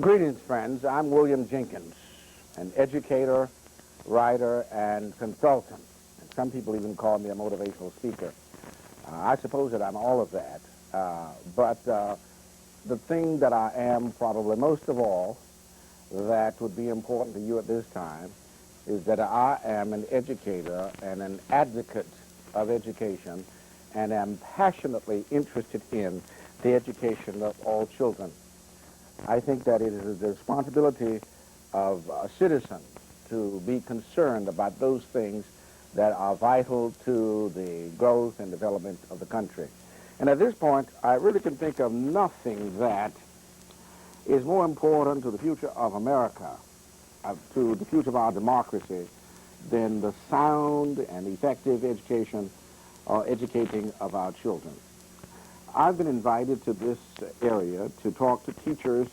Greetings, friends. I'm William Jenkins, an educator, writer, and consultant. And some people even call me a motivational speaker. I suppose that I'm all of that. But the thing that I am probably most of all that would be important to you at this time is that I am an educator and an advocate of education and am passionately interested in the education of all children. I think that it is the responsibility of a citizen to be concerned about those things that are vital to the growth and development of the country. And at this point, I really can think of nothing that is more important to the future of America, to the future of our democracy, than the sound and effective education or educating of our children. I've been invited to this area to talk to teachers,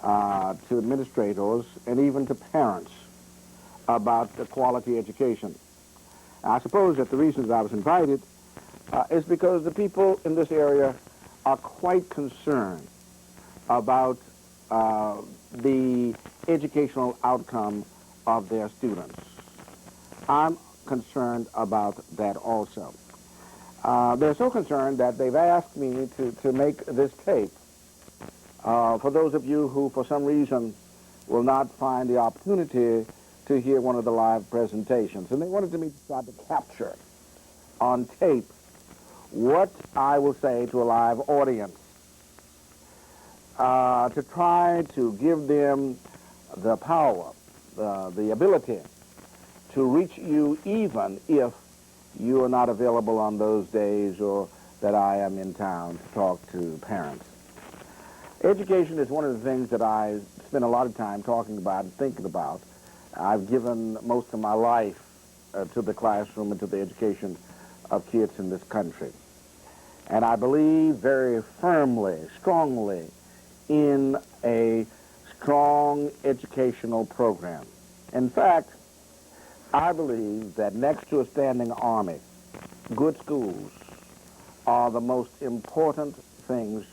to administrators, and even to parents about the quality education. I suppose that the reason that I was invited is because the people in this area are quite concerned about the educational outcome of their students. I'm concerned about that also. They're so concerned that they've asked me to make this tape. For those of you who, for some reason, will not find the opportunity to hear one of the live presentations. And they wanted me to try to capture on tape what I will say to a live audience, to try to give them the power, the ability to reach you even if you are not available on those days or that I am in town to talk to parents. Education is one of the things that I spend a lot of time talking about and thinking about. I've given most of my life to the classroom and to the education of kids in this country. And I believe very firmly, strongly, in a strong educational program. In fact, I believe that next to a standing army, good schools are the most important things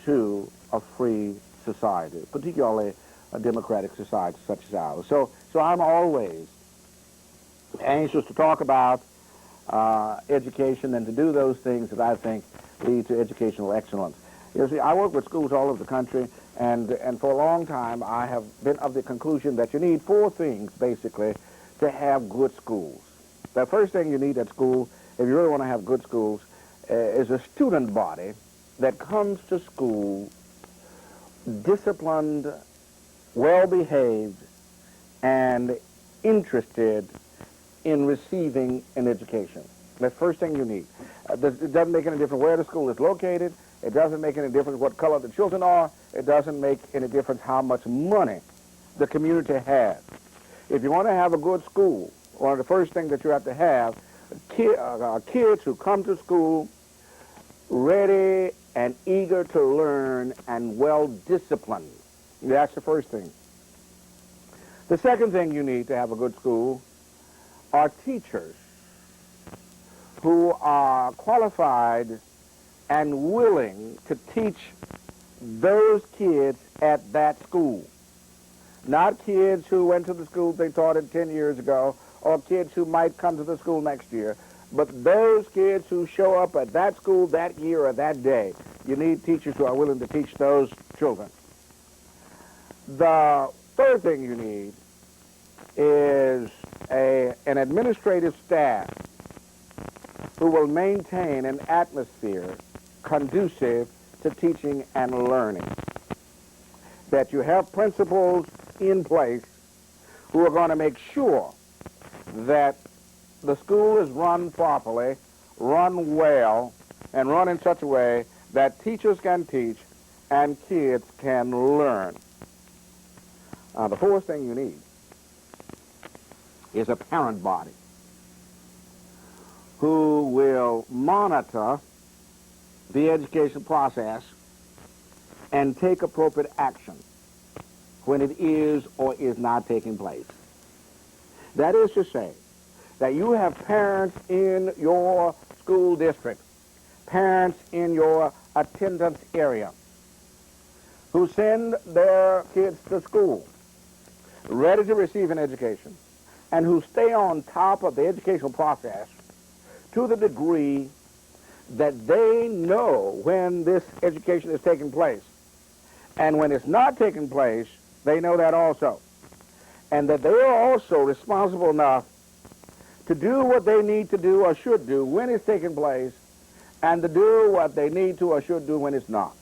to a free society, particularly a democratic society such as ours. So I'm always anxious to talk about education and to do those things that I think lead to educational excellence. You see, I work with schools all over the country, and for a long time I have been of the conclusion that you need four things, basically, to have good schools. The first thing you need at school, if you really want to have good schools, is a student body that comes to school disciplined, well-behaved, and interested in receiving an education. That's the first thing you need. It doesn't make any difference where the school is located. It doesn't make any difference what color the children are. It doesn't make any difference how much money the community has. If you want to have a good school, one of the first things that you have to have are kids who come to school ready and eager to learn and well-disciplined. That's the first thing. The second thing you need to have a good school are teachers who are qualified and willing to teach those kids at that school. Not kids who went to the school they taught it 10 years ago, or kids who might come to the school next year, but those kids who show up at that school that year or that day. You need teachers who are willing to teach those children. The third thing you need is an administrative staff who will maintain an atmosphere conducive to teaching and learning. That you have principals in place who are going to make sure that the school is run properly, run well, and run in such a way that teachers can teach and kids can learn. The fourth thing you need is a parent body who will monitor the education process and take appropriate action when it is or is not taking place. That is to say, that you have parents in your school district, parents in your attendance area, who send their kids to school ready to receive an education and who stay on top of the educational process to the degree that they know when this education is taking place. And when it's not taking place, they know that also. And that they are also responsible enough to do what they need to do or should do when it's taking place, and to do what they need to or should do when it's not.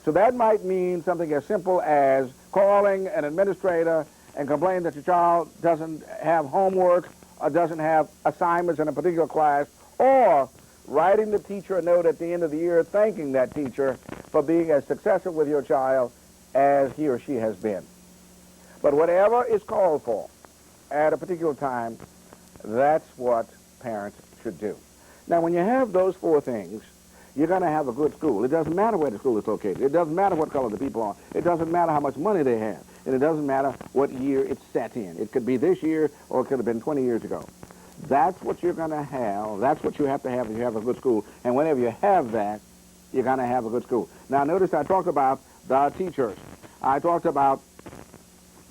So that might mean something as simple as calling an administrator and complaining that your child doesn't have homework or doesn't have assignments in a particular class, or writing the teacher a note at the end of the year thanking that teacher for being as successful with your child as he or she has been. But whatever is called for at a particular time, that's what parents should do. Now, when you have those four things, you're going to have a good school. It doesn't matter where the school is located. It doesn't matter what color the people are. It doesn't matter how much money they have. And it doesn't matter what year it's set in. It could be this year or it could have been 20 years ago. That's what you're going to have. That's what you have to have if you have a good school. And whenever you have that, you're going to have a good school. Now, notice I talked about the teachers. I talked about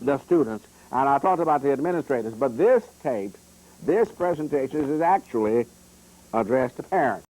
the students. And I talked about the administrators. But this tape, this presentation is actually addressed to parents.